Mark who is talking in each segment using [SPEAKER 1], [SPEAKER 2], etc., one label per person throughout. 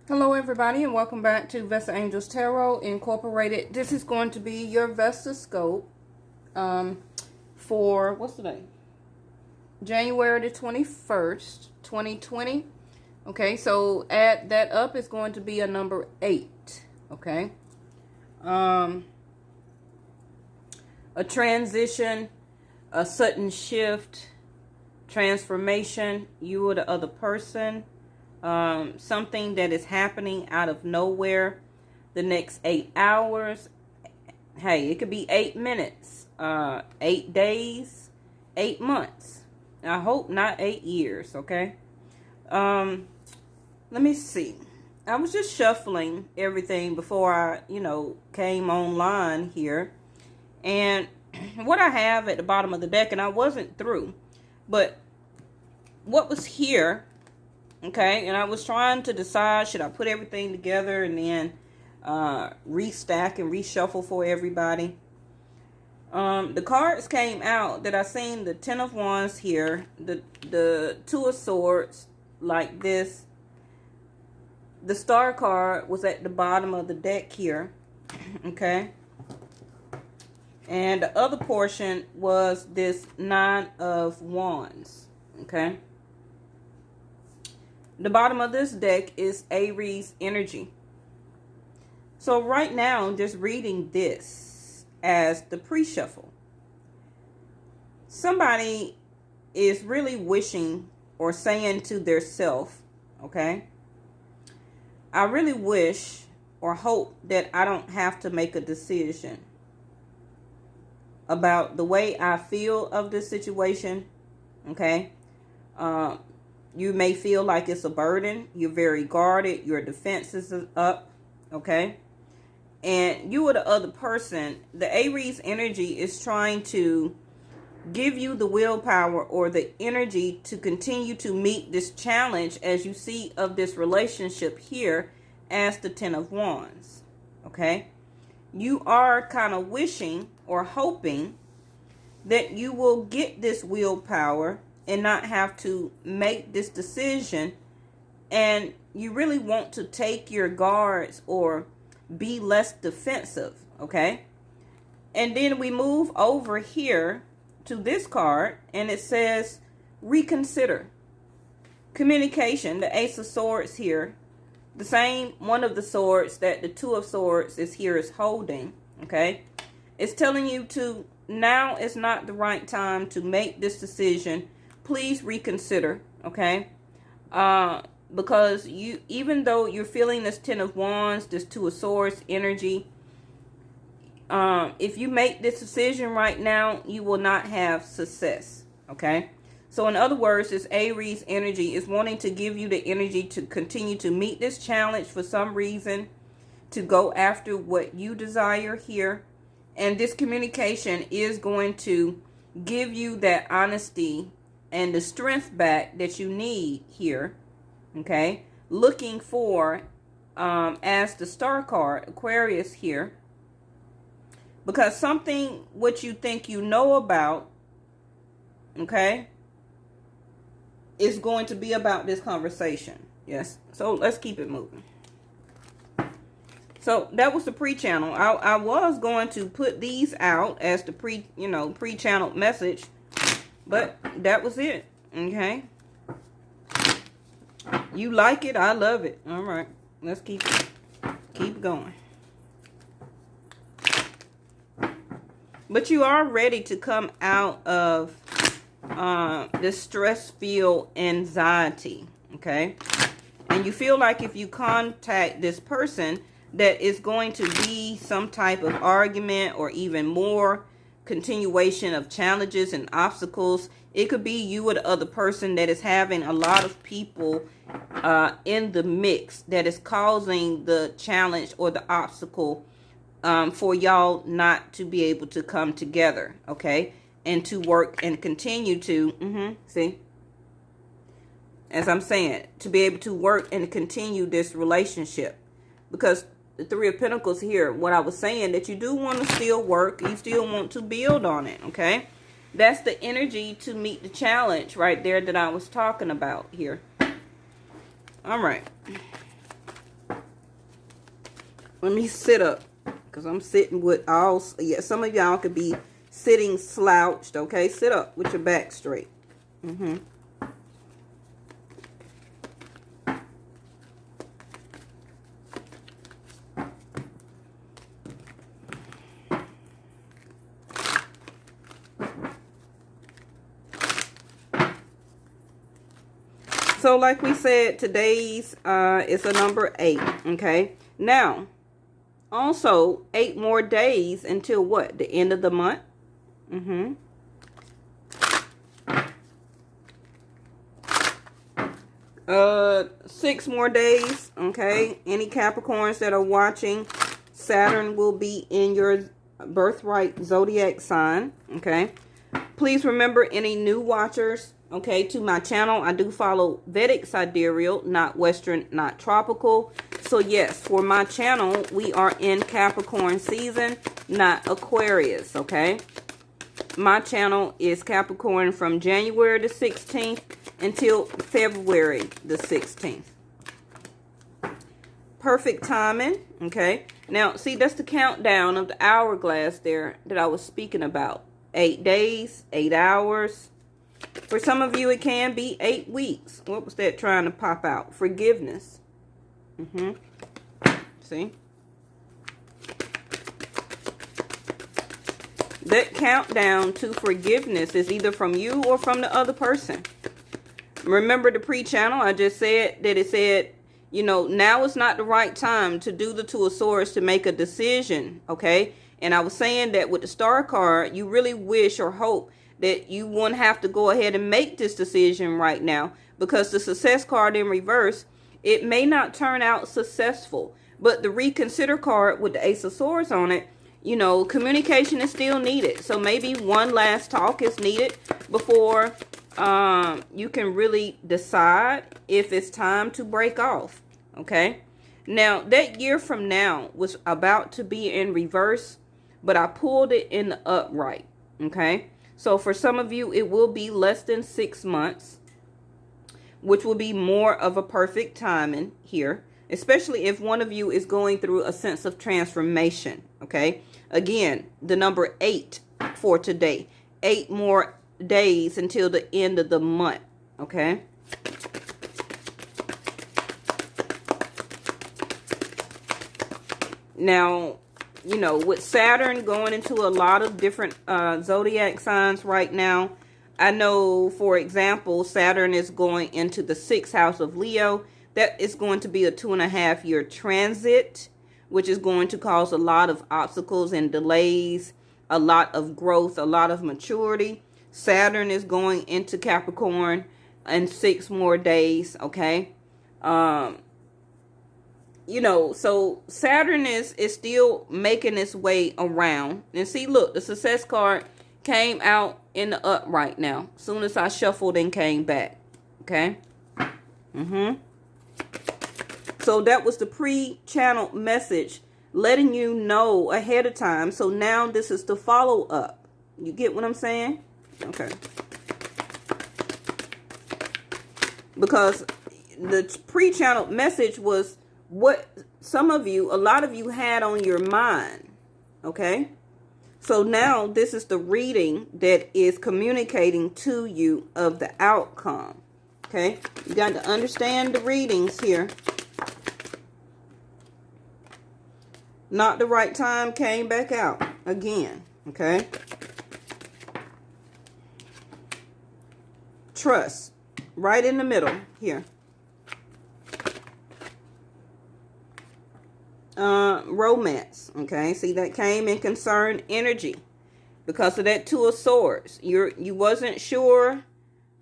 [SPEAKER 1] Hello everybody and welcome back to Vesta Angels Tarot Incorporated. This is going to be your Vesta scope for, what's the date? January the 21st, 2020. Okay, so add that up, it's going to be a number 8. Okay. A transition, a sudden shift, transformation, you or the other person. Something that is happening out of nowhere the next 8 hours. Hey, it could be 8 minutes, 8 days, 8 months. I hope not 8 years, okay? Let me see. I was just shuffling everything before I, came online here. And what I have at the bottom of the deck, and I wasn't through, but what was here. Okay, and I was trying to decide, should I put everything together and then restack and reshuffle for everybody. The cards came out that I seen the Ten of Wands here, the Two of Swords like this. The Star card was at the bottom of the deck here, okay. And the other portion was this Nine of Wands, okay. The bottom of this deck is Aries energy. So right now, I'm just reading this as the pre-shuffle. Somebody is really wishing or saying to their self, okay, I really wish or hope that I don't have to make a decision about the way I feel of this situation, okay. You may feel like it's a burden. You're very guarded. Your defenses are up. Okay. And you or the other person, the Aries energy is trying to give you the willpower or the energy to continue to meet this challenge as you see of this relationship here as the Ten of Wands. Okay. You are kind of wishing or hoping that you will get this willpower and not have to make this decision, and you really want to take your guards or be less defensive, okay? And then we move over here to this card, and it says reconsider. Communication, the Ace of Swords here, the same one of the swords that the Two of Swords is here is holding, okay? It's telling you to, now is not the right time to make this decision. Please reconsider, okay? Because you, even though you're feeling this Ten of Wands, this Two of Swords energy, if you make this decision right now, you will not have success, okay? So in other words, this Aries energy is wanting to give you the energy to continue to meet this challenge for some reason, to go after what you desire here. And this communication is going to give you that honesty and the strength back that you need here, okay? Looking for, as the Star card, Aquarius here, because something what you think you know about, okay, is going to be about this conversation. Yes, so let's keep it moving. So that was the pre-channel. I was going to put these out as the pre-channeled message, but that was it, okay? You like it, I love it. All right, let's keep going. But you are ready to come out of this stress-filled anxiety, okay? And you feel like if you contact this person, that is going to be some type of argument or even more continuation of challenges and obstacles. It could be you or the other person that is having a lot of people in the mix that is causing the challenge or the obstacle for y'all not to be able to come together, okay? And to work and continue to, see? As I'm saying, to be able to work and continue this relationship. Because the Three of Pentacles here, what I was saying, that you do want to still work. You still want to build on it, okay? That's the energy to meet the challenge right there that I was talking about here. All right. Let me sit up, because I'm sitting with all, yeah, some of y'all could be sitting slouched, okay? Sit up with your back straight. So like we said, today's is a number 8, okay? Now, also 8 more days until what? The end of the month? 6 more days, okay? Any Capricorns that are watching, Saturn will be in your birthright zodiac sign, okay? Please remember, any new watchers, okay, to my channel, I do follow Vedic sidereal, not Western, not tropical. So yes, for my channel, we are in Capricorn season, not Aquarius, okay? My channel is Capricorn from January the 16th until February the 16th. Perfect timing, okay? Now, see, that's the countdown of the hourglass there that I was speaking about. 8 days, 8 hours. For some of you, it can be 8 weeks. What was that trying to pop out? Forgiveness. See? That countdown to forgiveness is either from you or from the other person. Remember the pre-channel? I just said that it said, you know, now is not the right time to do the Two of Swords to make a decision, okay? And I was saying that with the Star card, you really wish or hope that you won't have to go ahead and make this decision right now, because the Success card in reverse, it may not turn out successful. But the Reconsider card with the Ace of Swords on it, you know, communication is still needed. So maybe one last talk is needed before you can really decide if it's time to break off, okay? Now, that year from now was about to be in reverse, but I pulled it in the upright, okay? So for some of you, it will be less than 6 months, which will be more of a perfect timing here, especially if one of you is going through a sense of transformation, okay? Again, the number 8 for today. 8 more days until the end of the month, okay? Now, you know, with Saturn going into a lot of different zodiac signs right now, I know, for example, Saturn is going into the 6th house of Leo. That is going to be a 2.5-year transit, which is going to cause a lot of obstacles and delays, a lot of growth, a lot of maturity. Saturn is going into Capricorn in 6 more days, okay? You know, so Saturn is still making its way around. And see, look, the Success card came out in the upright now. As soon as I shuffled and came back. Okay? So that was the pre-channel message letting you know ahead of time. So now this is the follow-up. You get what I'm saying? Okay. Because the pre-channel message was what some of you, a lot of you had on your mind, okay? So now this is the reading that is communicating to you of the outcome, okay? You got to understand the readings here. Not the right time came back out again, okay? Trust, right in the middle here. Romance, okay? See, that came in concern energy because of that Two of Swords. You wasn't sure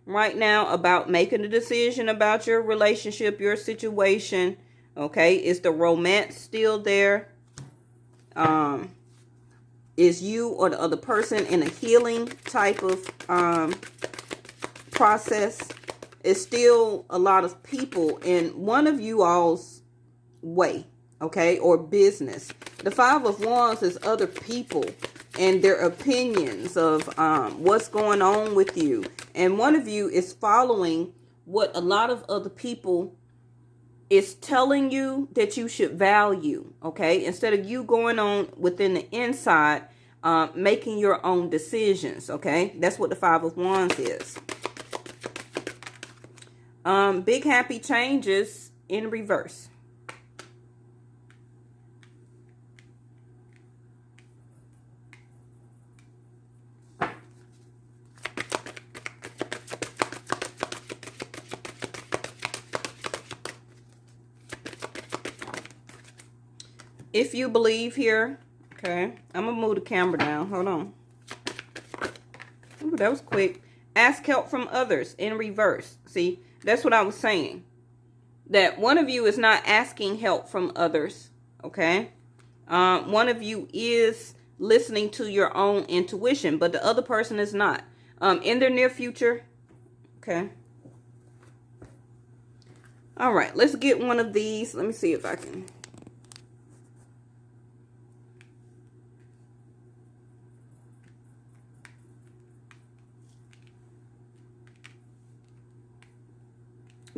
[SPEAKER 1] right now about making a decision about your relationship, your situation, okay? Is the romance still there? Is you or the other person in a healing type of process? It's still a lot of people in one of you all's way, okay, or business. The Five of Wands is other people and their opinions of what's going on with you. And one of you is following what a lot of other people It's telling you that you should value, okay? Instead of you going on within the inside, making your own decisions, okay? That's what the Five of Wands is. Big happy changes in reverse. If you believe here, okay, I'm going to move the camera down. Hold on. Ooh, that was quick. Ask help from others in reverse. See, that's what I was saying. That one of you is not asking help from others, okay? One of you is listening to your own intuition, but the other person is not. In their near future, okay? All right, let's get one of these. Let me see if I can...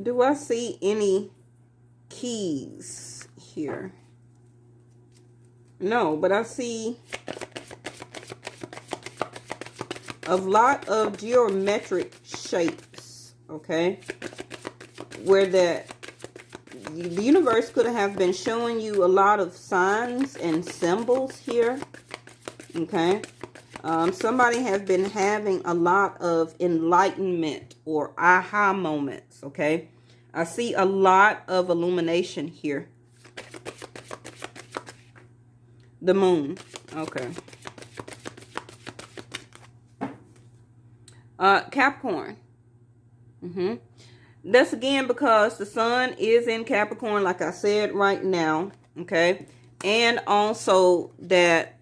[SPEAKER 1] Do I see any keys here? No, but I see a lot of geometric shapes, okay? Where the universe could have been showing you a lot of signs and symbols here, okay? Somebody has been having a lot of enlightenment or aha moments, okay? I see a lot of illumination here. The moon, okay. Capricorn. That's again because the sun is in Capricorn, like I said right now, okay? And also that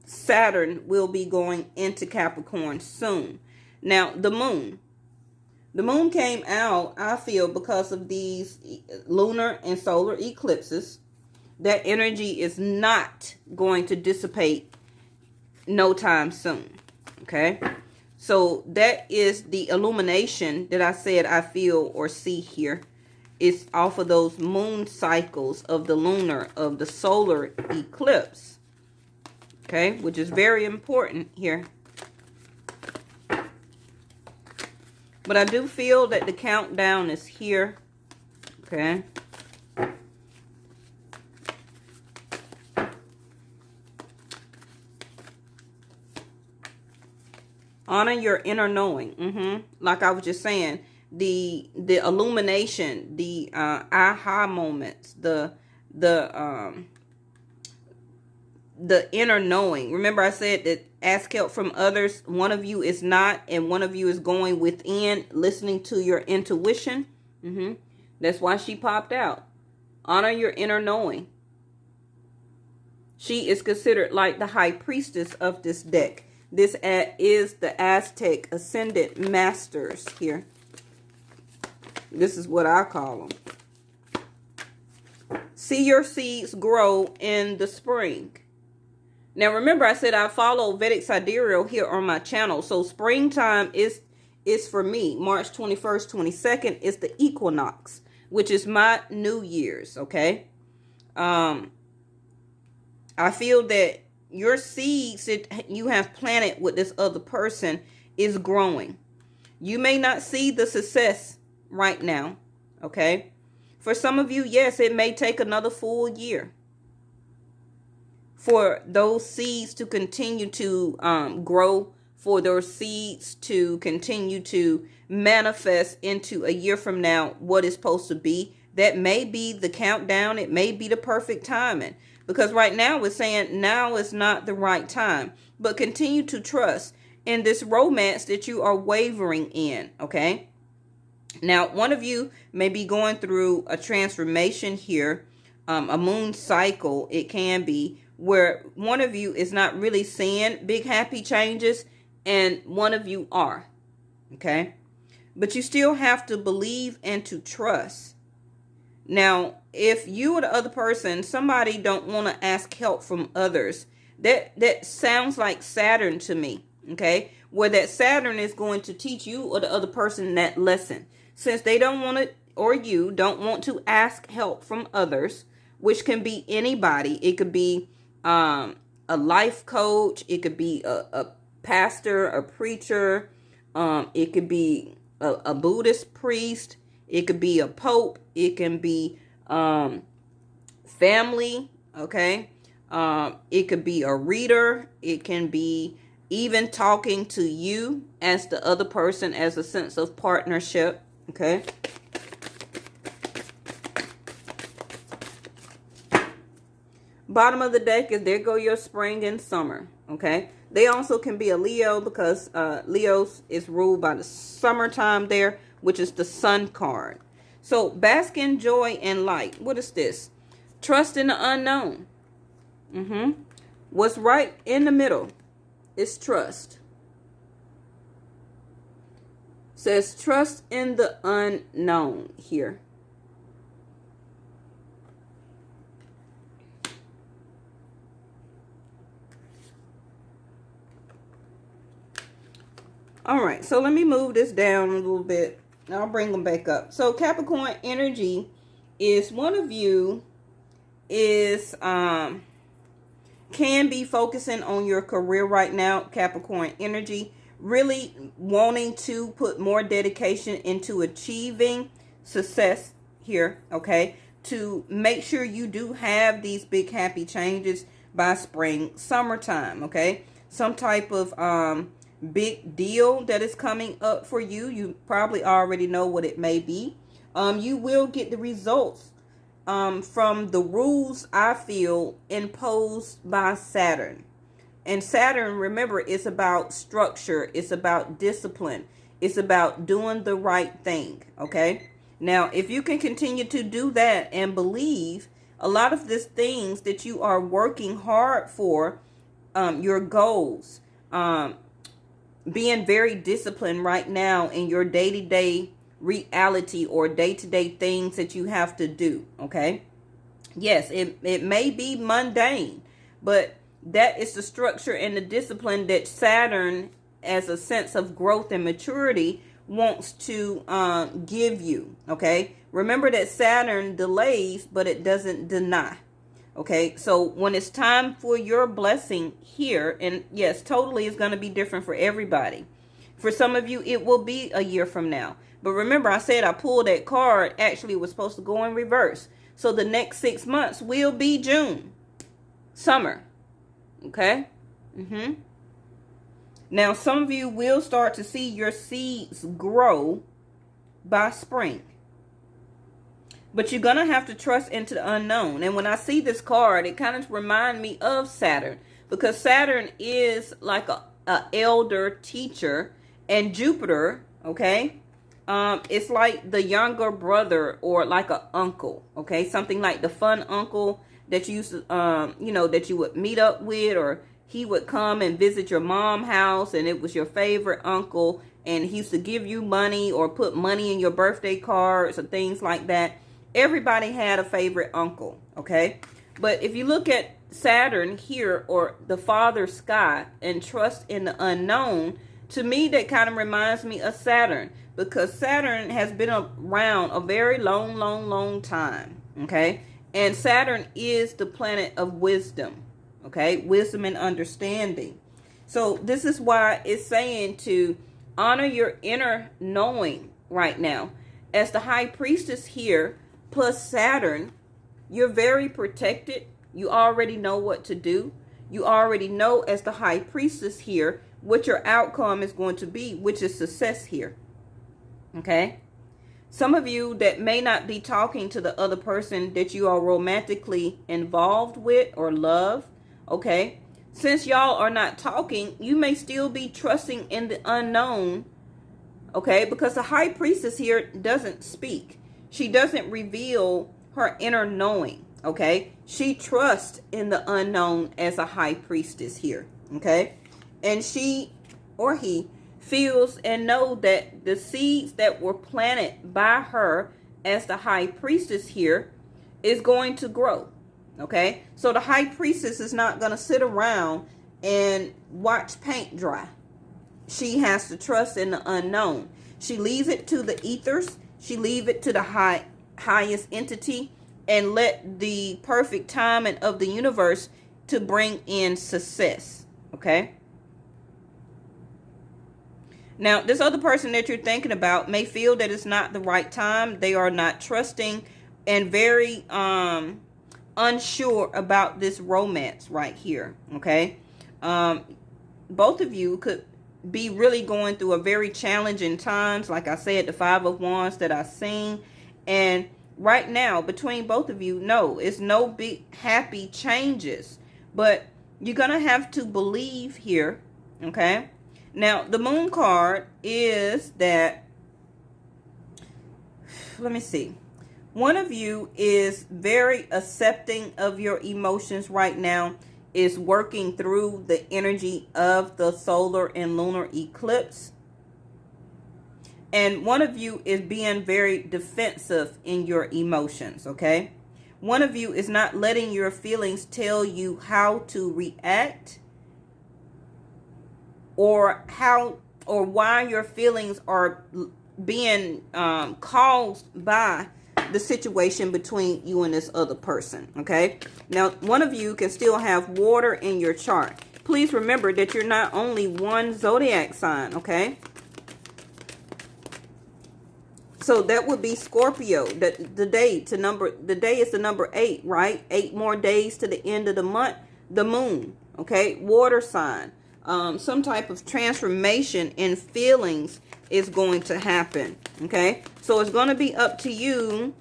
[SPEAKER 1] Saturn will be going into Capricorn soon. Now, the moon. The moon came out, I feel, because of these lunar and solar eclipses. That energy is not going to dissipate no time soon. Okay? So that is the illumination that I said I feel or see here. It's off of those moon cycles of the lunar, of the solar eclipse. Okay? Which is very important here. But I do feel that the countdown is here. Okay. Honor your inner knowing. Like I was just saying, the illumination, the aha moments, the inner knowing. Remember I said that ask help from others. One of you is not, and one of you is going within, listening to your intuition. That's why she popped out. Honor your inner knowing. She is considered like the high priestess of this deck. This is the Aztec Ascendant Masters here. This is what I call them. See your seeds grow in the spring. Now, remember, I said I follow Vedic Sidereal here on my channel. So, springtime is for me. March 21st, 22nd is the equinox, which is my New Year's, okay? I feel that your seeds that you have planted with this other person is growing. You may not see the success right now, okay? For some of you, yes, it may take another full year for those seeds to continue to grow, for those seeds to continue to manifest into a year from now what is supposed to be. That may be the countdown. It may be the perfect timing. Because right now we're saying now is not the right time. But continue to trust in this romance that you are wavering in, okay? Now, one of you may be going through a transformation here, a moon cycle, it can be, where one of you is not really seeing big happy changes and one of you are, okay? But you still have to believe and to trust. Now, if you or the other person, somebody don't want to ask help from others, that sounds like Saturn to me, okay? Where that Saturn is going to teach you or the other person that lesson. Since they don't want to or you don't want to ask help from others, which can be anybody. It could be a life coach. It could be a pastor, a preacher. It could be a Buddhist priest. It could be a pope. It can be family. Okay. It could be a reader. It can be even talking to you as the other person, as a sense of partnership. Okay. Bottom of the deck is there go your spring and summer. Okay. They also can be a Leo, because Leo is ruled by the summertime there, which is the sun card. So bask in joy and light. What is this? Trust in the unknown. What's right in the middle is trust. Says trust in the unknown here. All right, so let me move this down a little bit. I'll bring them back up. So Capricorn energy is one of you is can be focusing on your career right now. Capricorn energy, really wanting to put more dedication into achieving success here. Okay, to make sure you do have these big happy changes by spring, summertime. Okay, some type of big deal that is coming up for you. You probably already know what it may be. You will get the results from the rules, I feel, imposed by Saturn. And Saturn, remember, it's about structure. It's about discipline. It's about doing the right thing. Okay. Now, if you can continue to do that and believe a lot of these things that you are working hard for, your goals, being very disciplined right now in your day-to-day reality or day-to-day things that you have to do. Okay. Yes, it may be mundane, but that is the structure and the discipline that Saturn, as a sense of growth and maturity, wants to give you. Okay. Remember that Saturn delays, but it doesn't deny. Okay, so when it's time for your blessing here, and yes, totally is going to be different for everybody. For some of you, it will be a year from now. But remember, I said I pulled that card. Actually, it was supposed to go in reverse. So the next 6 months will be June, summer. Okay? Now, some of you will start to see your seeds grow by spring. But you're going to have to trust into the unknown. And when I see this card, it kind of reminds me of Saturn. Because Saturn is like a elder teacher. And Jupiter, okay, it's like the younger brother or like an uncle. Okay, something like the fun uncle that you used to, that you would meet up with. Or he would come and visit your mom's house. And it was your favorite uncle. And he used to give you money or put money in your birthday cards or things like that. Everybody had a favorite uncle, okay? But if you look at Saturn here, or the father sky, and trust in the unknown, to me that kind of reminds me of Saturn, because Saturn has been around a very long time, okay? And Saturn is the planet of wisdom, okay? Wisdom and understanding. So this is why it's saying to honor your inner knowing right now. As the high priestess here, plus Saturn, you're very protected. You already know what to do. You already know, as the high priestess here, what your outcome is going to be, which is success here. Okay? Some of you that may not be talking to the other person that you are romantically involved with or love, okay? Since y'all are not talking, you may still be trusting in the unknown, okay? Because the high priestess here doesn't speak. She doesn't reveal her inner knowing, okay? She trusts in the unknown as a high priestess here, okay? And she or he feels and know that the seeds that were planted by her as the high priestess here is going to grow, okay? So the high priestess is not going to sit around and watch paint dry. She has to trust in the unknown. She leaves it to the ethers. She leave it to the highest entity and let the perfect timing of the universe to bring in success. Okay. Now, this other person that you're thinking about may feel that it's not the right time. They are not trusting and very unsure about this romance right here. Okay. Both of you could be really going through a very challenging times. Like I said, the Five of Wands that I've seen. And right now, between both of you, no, it's no big happy changes. But you're going to have to believe here. Okay. Now, the Moon card is that, let me see. One of you is very accepting of your emotions right now, is working through the energy of the solar and lunar eclipse. And one of you is being very defensive in your emotions, okay? One of you is not letting your feelings tell you how to react, or why your feelings are being caused by the situation between you and this other person. Okay, now one of you can still have water in your chart. Please remember that you're not only one zodiac sign. Okay, so that would be Scorpio. The day is the number 8, right? 8 more days to the end of the month. The moon, okay, water sign. Some type of transformation in feelings is going to happen. Okay, so it's going to be up to you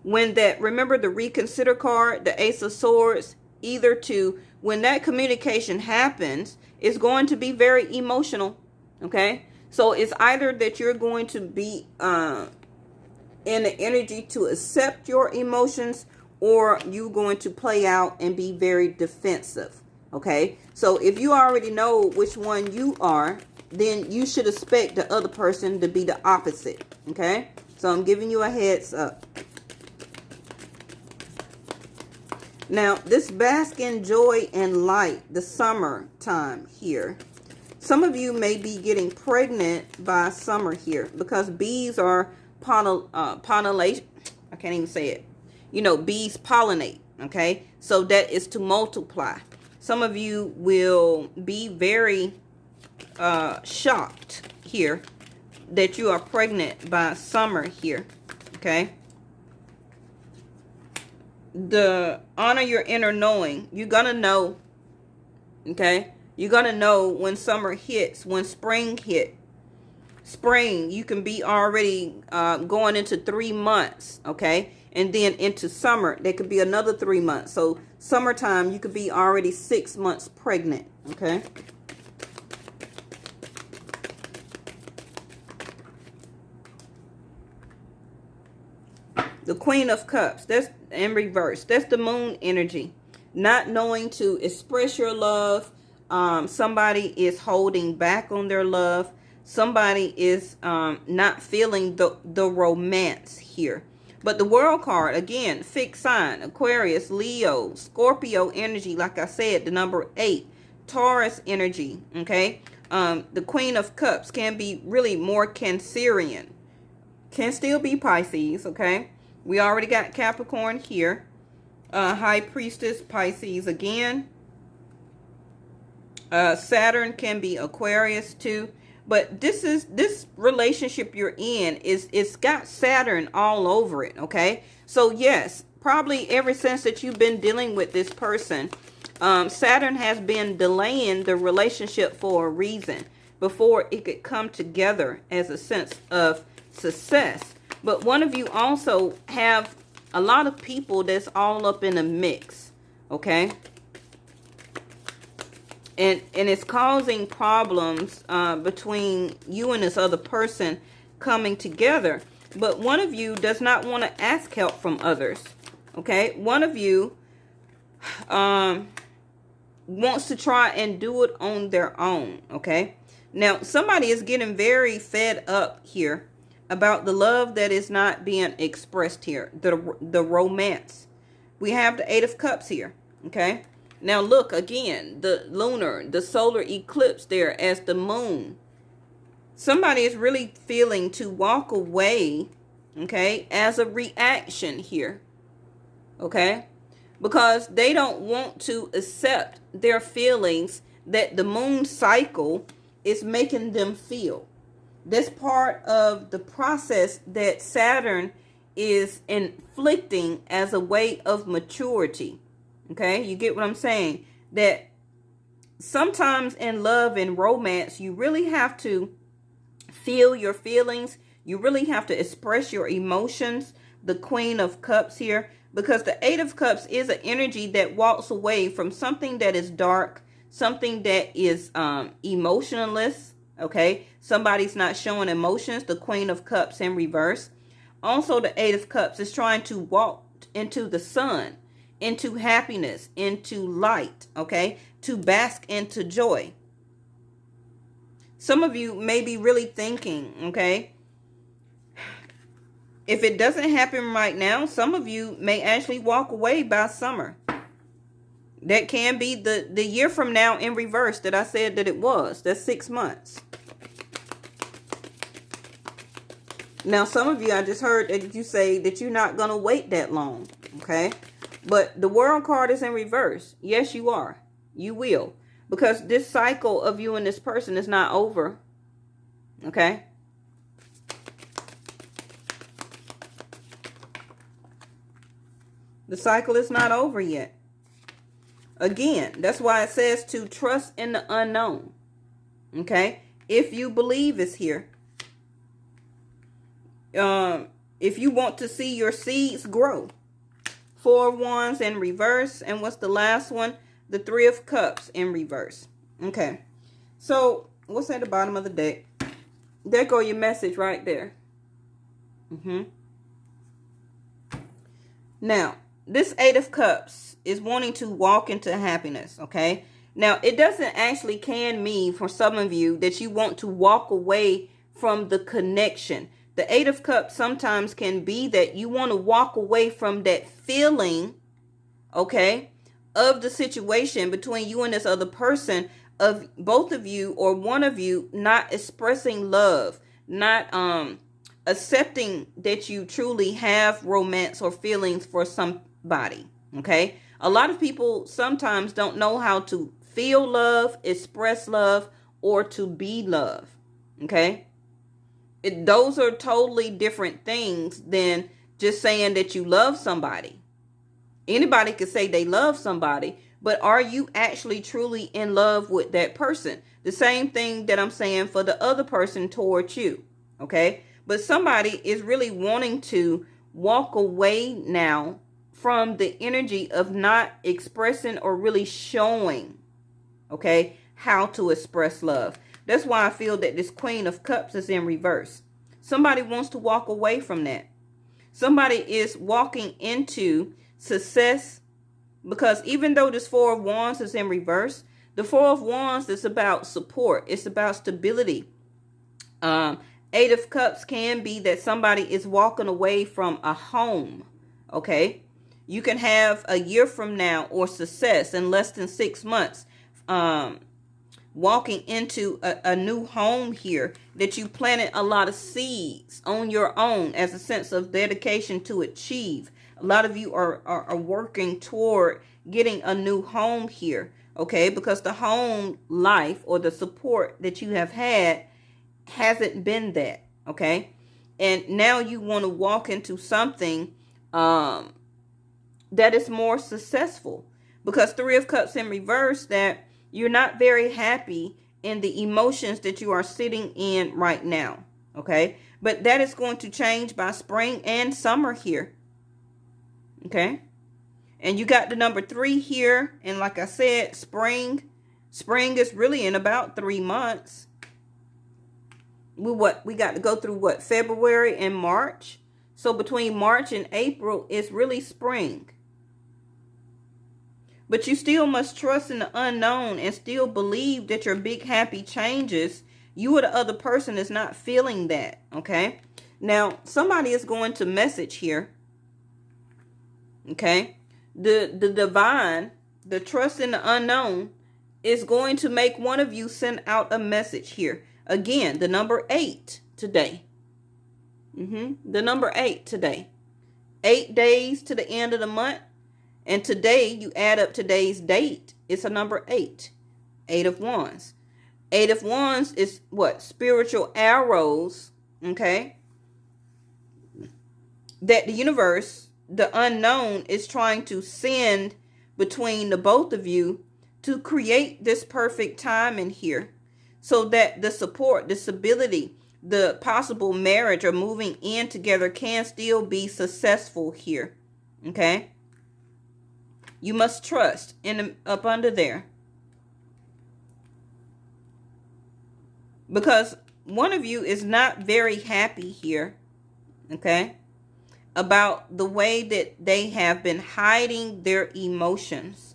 [SPEAKER 1] when that, remember the reconsider card, the Ace of Swords, either to, when that communication happens, it's going to be very emotional. Okay, so it's either that you're going to be in the energy to accept your emotions, or you're going to play out and be very defensive. Okay, so if you already know which one you are, then you should expect the other person to be the opposite. Okay, so I'm giving you a heads up. Now, this bask in joy and light, the summertime here. Some of you may be getting pregnant by summer here, because bees are pollinate. I can't even say it. You know, bees pollinate. Okay, so that is to multiply. Some of you will be very shocked here that you are pregnant by summer here. Okay. Honor your inner knowing. You're going to know. Okay. You're going to know when summer hits, when spring hit. Spring, you can be already going into 3 months. Okay. And then into summer, there could be another 3 months. So summertime, you could be already 6 months pregnant. Okay. The Queen of Cups, that's in reverse. That's the moon energy. Not knowing to express your love. Somebody is holding back on their love. Somebody is not feeling the romance here. But the World card, again, fixed sign, Aquarius, Leo, Scorpio energy, like I said, the number 8, Taurus energy, okay? The Queen of Cups can be really more Cancerian. Can still be Pisces, okay? We already got Capricorn here. High Priestess, Pisces again. Saturn can be Aquarius too. But this relationship you're in it's got Saturn all over it, okay? So yes, probably ever since that you've been dealing with this person, Saturn has been delaying the relationship for a reason, before it could come together as a sense of success. But one of you also have a lot of people that's all up in a mix, okay? And it's causing problems between you and this other person coming together. But one of you does not want to ask help from others. Okay? One of you wants to try and do it on their own. Okay? Now, somebody is getting very fed up here about the love that is not being expressed here. The romance. We have the 8 of Cups here. Okay? Now look again, the solar eclipse there as the moon. Somebody is really feeling to walk away okay, as a reaction here, okay? Because they don't want to accept their feelings that the moon cycle is making them feel. That's part of the process that Saturn is inflicting as a way of maturity. Okay, you get what I'm saying? That sometimes in love and romance, you really have to feel your feelings. You really have to express your emotions. The Queen of Cups here, because the Eight of Cups is an energy that walks away from something that is dark, something that is emotionless. Okay, somebody's not showing emotions. The Queen of Cups in reverse. Also, the Eight of Cups is trying to walk into the sun, into happiness, into light, okay, to bask into joy. Some of you may be really thinking, okay, if it doesn't happen right now, some of you may actually walk away by summer. That can be the year from now in reverse that I said that it was. That's 6 months. Now, some of you, I just heard that you say that you're not going to wait that long, okay? But the World card is in reverse. Yes, you are. You will. Because this cycle of you and this person is not over, okay? The cycle is not over yet. Again, that's why it says to trust in the unknown. Okay? If you believe is here. If you want to see your seeds grow. 4 of Wands in reverse. And what's the last one? The 3 of Cups in reverse. Okay. So, what's at the bottom of the deck? There go your message right there. Now, this 8 of Cups is wanting to walk into happiness, okay? Now, it doesn't actually can mean for some of you that you want to walk away from the connection. The 8 of Cups sometimes can be that you want to walk away from that feeling, okay, of the situation between you and this other person, of both of you or one of you not expressing love, not accepting that you truly have romance or feelings for somebody, okay? A lot of people sometimes don't know how to feel love, express love, or to be love, okay? Those are totally different things than just saying that you love somebody. Anybody could say they love somebody, but are you actually truly in love with that person? The same thing that I'm saying for the other person towards you, okay? But somebody is really wanting to walk away now from the energy of not expressing or really showing, okay, how to express love. That's why I feel that this Queen of Cups is in reverse. Somebody wants to walk away from that. Somebody is walking into success, because even though this 4 of Wands is in reverse, the 4 of Wands is about support. It's about stability. 8 of Cups can be that somebody is walking away from a home, okay? You can have a year from now or success in less than 6 months. Walking into a new home here that you planted a lot of seeds on your own as a sense of dedication to achieve. A lot of you are working toward getting a new home here, okay? Because the home life or the support that you have had hasn't been that, okay? And now you want to walk into something that is more successful, because 3 of Cups in reverse, that you're not very happy in the emotions that you are sitting in right now, okay? But that is going to change by spring and summer here, okay? And you got the number 3 here, and like I said, spring is really in about 3 months. We got to go through what, February and March. So between March and April is really spring. But you still must trust in the unknown and still believe that your big happy changes. You or the other person is not feeling that, okay? Now, somebody is going to message here, okay? The divine, the trust in the unknown, is going to make one of you send out a message here. Again, the number 8 today. The number 8 today. 8 days to the end of the month. And today, you add up today's date, it's a number 8. 8 of Wands. 8 of Wands is what? Spiritual arrows, okay? That the universe, the unknown, is trying to send between the both of you to create this perfect time in here so that the support, the stability, the possible marriage or moving in together can still be successful here, okay? You must trust up under there. Because one of you is not very happy here, okay, about the way that they have been hiding their emotions,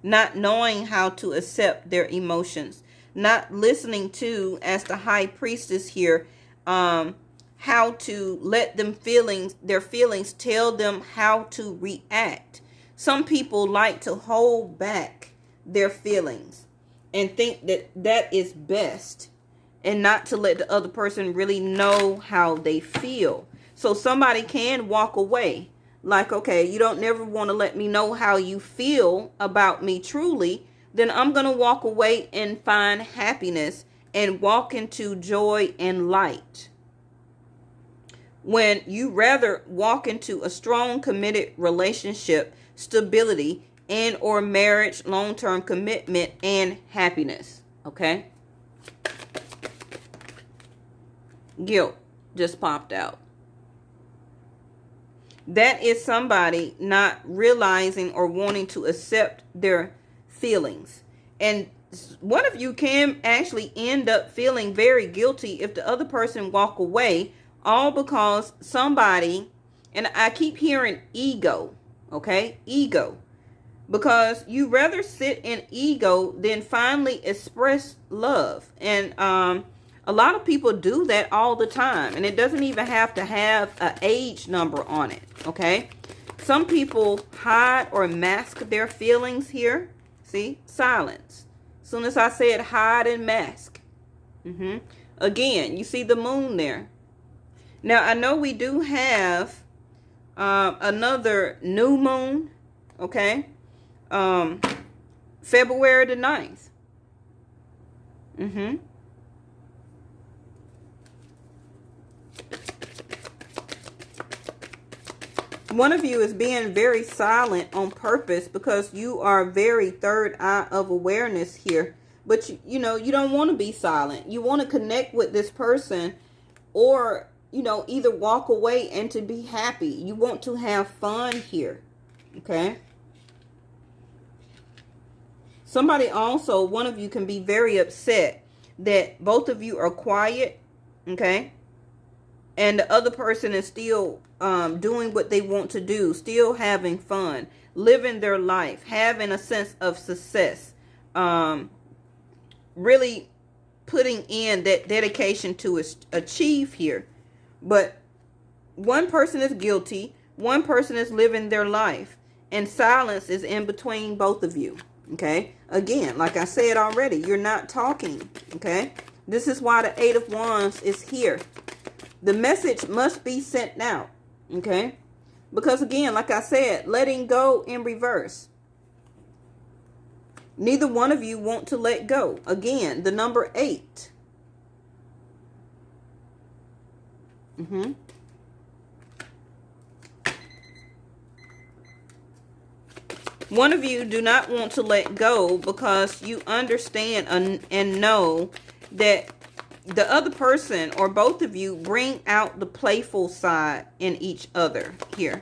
[SPEAKER 1] not knowing how to accept their emotions, not listening to, as the high priestess here, how to let their feelings tell them how to react. Some people like to hold back their feelings and think that that is best, and not to let the other person really know how they feel. So somebody can walk away like, okay, you don't never want to let me know how you feel about me truly, then I'm going to walk away and find happiness and walk into joy and light. When you rather walk into a strong, committed relationship, stability, and or marriage, long-term commitment, and happiness, okay? Guilt just popped out. That is somebody not realizing or wanting to accept their feelings. And one of you can actually end up feeling very guilty if the other person walk away, all because somebody, and I keep hearing ego, okay? Ego. Because you rather sit in ego than finally express love. And a lot of people do that all the time. And it doesn't even have to have an age number on it, okay? Some people hide or mask their feelings here. See? Silence. As soon as I said hide and mask. Again, you see the moon there. Now, I know we do have another new moon, okay? February the 9th. One of you is being very silent on purpose because you are very third eye of awareness here. But, you know, you don't want to be silent. You want to connect with this person, or, you know, either walk away and to be happy. You want to have fun here. Okay? Somebody also, one of you can be very upset that both of you are quiet. Okay? And the other person is still doing what they want to do, still having fun, living their life, having a sense of success, really putting in that dedication to achieve here. But one person is guilty, one person is living their life, and silence is in between both of you. Okay? Again, like I said already, you're not talking. Okay? This is why the 8 of Wands is here. The message must be sent out, okay? Because again, like I said, letting go in reverse. Neither one of you want to let go. Again, the number 8. One of you do not want to let go because you understand and know that the other person or both of you bring out the playful side in each other here.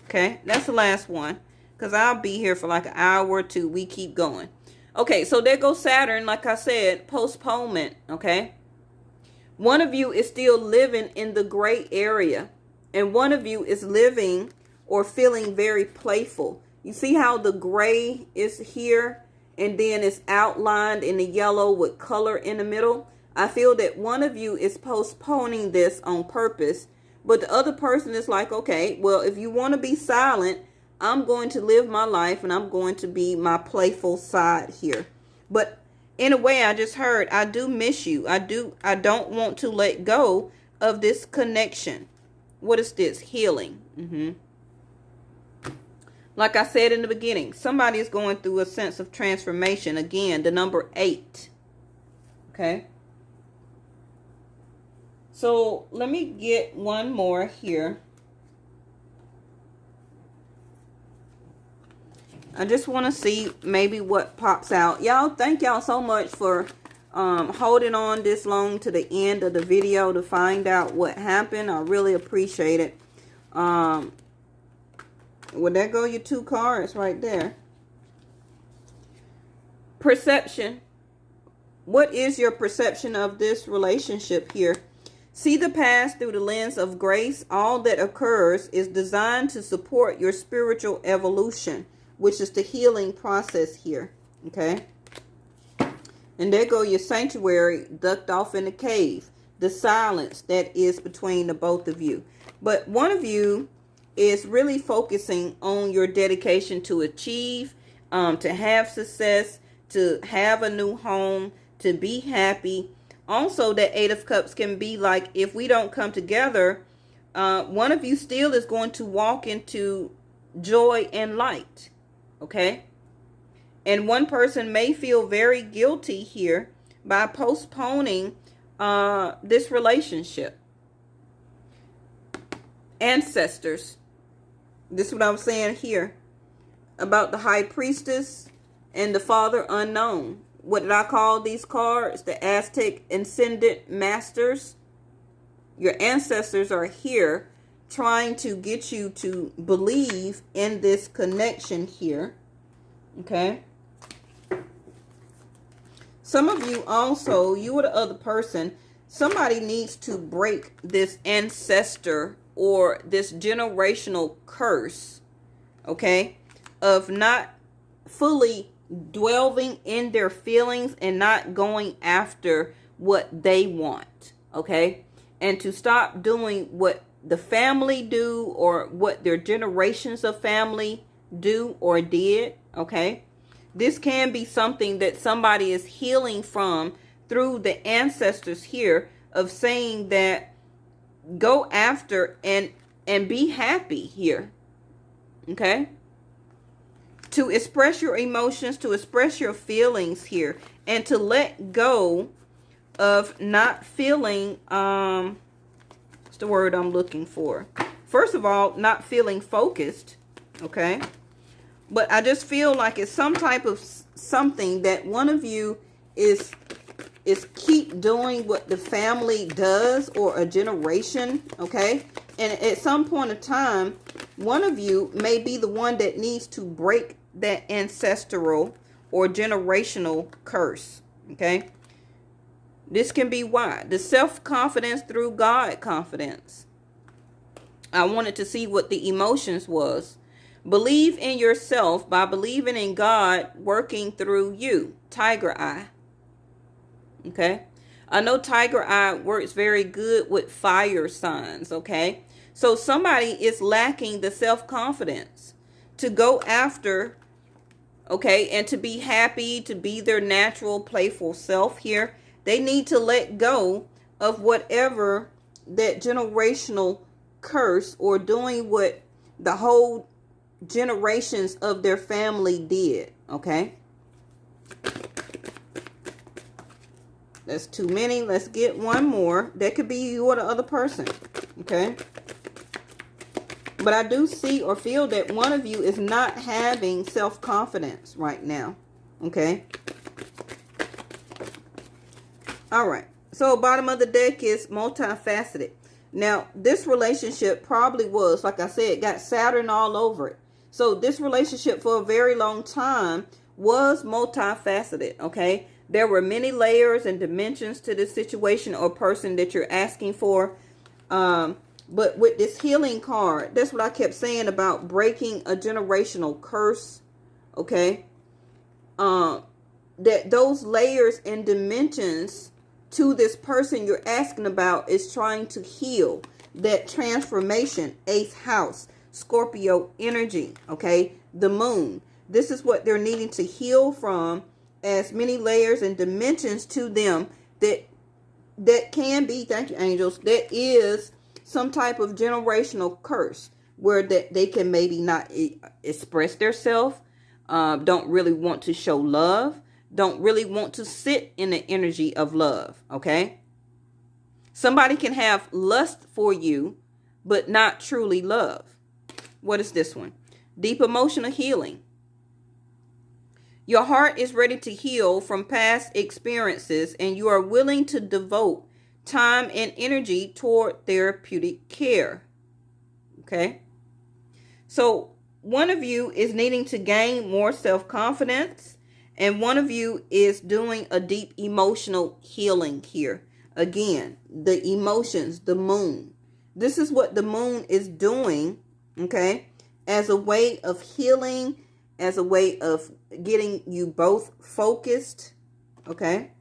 [SPEAKER 1] Okay, that's the last one, because I'll be here for like an hour or two. We keep going. Okay, so there goes Saturn. Like I said, postponement. Okay, one of you is still living in the gray area, and one of you is living or feeling very playful. You see how the gray is here and then it's outlined in the yellow with color in the middle? I feel that one of you is postponing this on purpose, but the other person is like, okay, well, if you want to be silent, I'm going to live my life and I'm going to be my playful side here. But in a way, I just heard, I do miss you. I don't want to let go of this connection. What is this? Healing. Like I said in the beginning, somebody is going through a sense of transformation. Again, the number 8. Okay. So let me get one more here. I just want to see maybe what pops out. Y'all, thank y'all so much for holding on this long to the end of the video to find out what happened. I really appreciate it. Well, there go your 2 cards right there. Perception. What is your perception of this relationship here? See the past through the lens of grace. All that occurs is designed to support your spiritual evolution, which is the healing process here. Okay. And there go your sanctuary ducked off in the cave. The silence that is between the both of you. But one of you is really focusing on your dedication to achieve, to have success, to have a new home, to be happy. Also, that 8 of Cups can be like, if we don't come together, one of you still is going to walk into joy and light. Okay? And one person may feel very guilty here by postponing this relationship. Ancestors. This is what I'm saying here about the High Priestess and the Father Unknown. What did I call these cards? The Aztec Ascendant Masters. Your ancestors are here trying to get you to believe in this connection here. Okay. Some of you also, you or the other person, somebody needs to break this ancestor or this generational curse, okay, of not fully dwelling in their feelings and not going after what they want, okay, and to stop doing what the family do or what their generations of family do or did, okay. This can be something that somebody is healing from through the ancestors here of saying that go after and be happy here. Okay? To express your emotions, to express your feelings here, and to let go of not feeling, what's the word I'm looking for? First of all, not feeling focused. Okay? But I just feel like it's some type of something that one of you is keep doing what the family does or a generation, okay? And at some point of time, one of you may be the one that needs to break that ancestral or generational curse, okay? This can be why. The self-confidence through God confidence. I wanted to see what the emotions was. Believe in yourself by believing in God working through you. Tiger Eye. Okay. I know Tiger Eye works very good with fire signs. Okay. So somebody is lacking the self-confidence to go after, okay, and to be happy, to be their natural, playful self here. They need to let go of whatever that generational curse or doing what the whole generations of their family did. Okay, that's too many. Let's get one more. That could be you or the other person. Okay, but I do see or feel that one of you is not having self-confidence right now. Okay, all right, so bottom of the deck is multifaceted. Now this relationship probably was, like I said, got Saturn all over it. So this relationship for a very long time was multifaceted, okay? There were many layers and dimensions to this situation or person that you're asking for. But with this healing card, that's what I kept saying about breaking a generational curse, okay? That those layers and dimensions to this person you're asking about is trying to heal that transformation. 8th house. Scorpio energy, okay? The moon. This is what they're needing to heal from, as many layers and dimensions to them that that can be, thank you, angels, that is some type of generational curse where that they can maybe not express themselves, don't really want to show love, don't really want to sit in the energy of love, okay? Somebody can have lust for you, but not truly love. What is this one? Deep emotional healing. Your heart is ready to heal from past experiences, and you are willing to devote time and energy toward therapeutic care. Okay? So one of you is needing to gain more self-confidence, and one of you is doing a deep emotional healing here. Again, the emotions, the moon. This is what the moon is doing, okay, as a way of healing, as a way of getting you both focused, okay?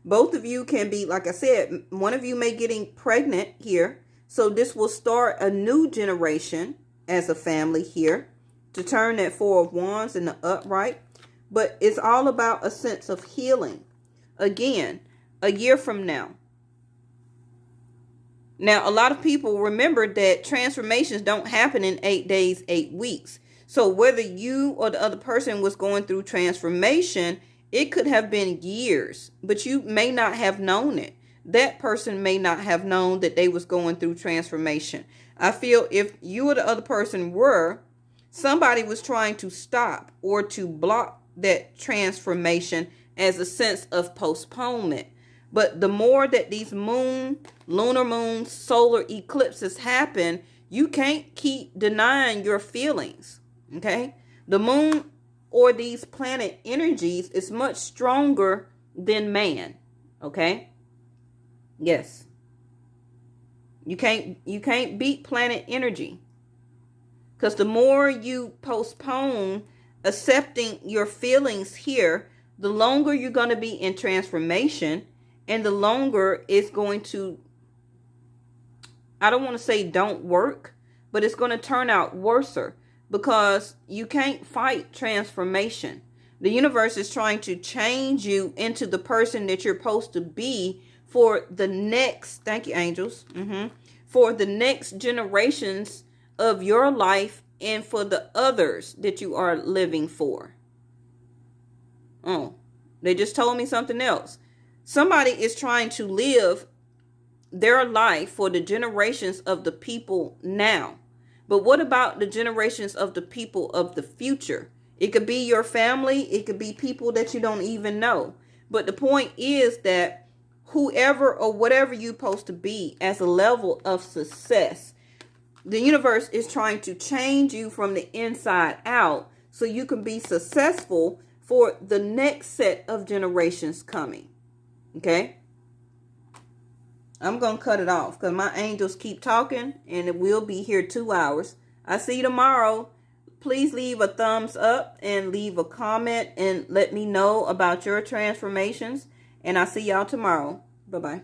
[SPEAKER 1] Both of you can be, like I said, one of you may getting pregnant here. So this will start a new generation as a family here to turn that Four of Wands in the upright. But it's all about a sense of healing. Again, a year from now. Now, a lot of people remember that transformations don't happen in 8 days, 8 weeks. So whether you or the other person was going through transformation, it could have been years, but you may not have known it. That person may not have known that they was going through transformation. I feel if you or the other person were, somebody was trying to stop or to block that transformation as a sense of postponement. But the more that these lunar moon, solar eclipses happen, you can't keep denying your feelings. Okay? The moon or these planet energies is much stronger than man. Okay? Yes. You can't beat planet energy. Because the more you postpone accepting your feelings here, the longer you're going to be in transformation, and the longer it's going to, I don't want to say don't work, but it's going to turn out worser. Because you can't fight transformation. The universe is trying to change you into the person that you're supposed to be for the next, thank you, angels, for the next generations of your life and for the others that you are living for. Oh, they just told me something else. Somebody is trying to live their life for the generations of the people now. But what about the generations of the people of the future? It could be your family. It could be people that you don't even know. But the point is that whoever or whatever you're supposed to be as a level of success, the universe is trying to change you from the inside out so you can be successful for the next set of generations coming. Okay? I'm going to cut it off because my angels keep talking and it will be here 2 hours. I see you tomorrow. Please leave a thumbs up and leave a comment and let me know about your transformations. And I'll see y'all tomorrow. Bye-bye.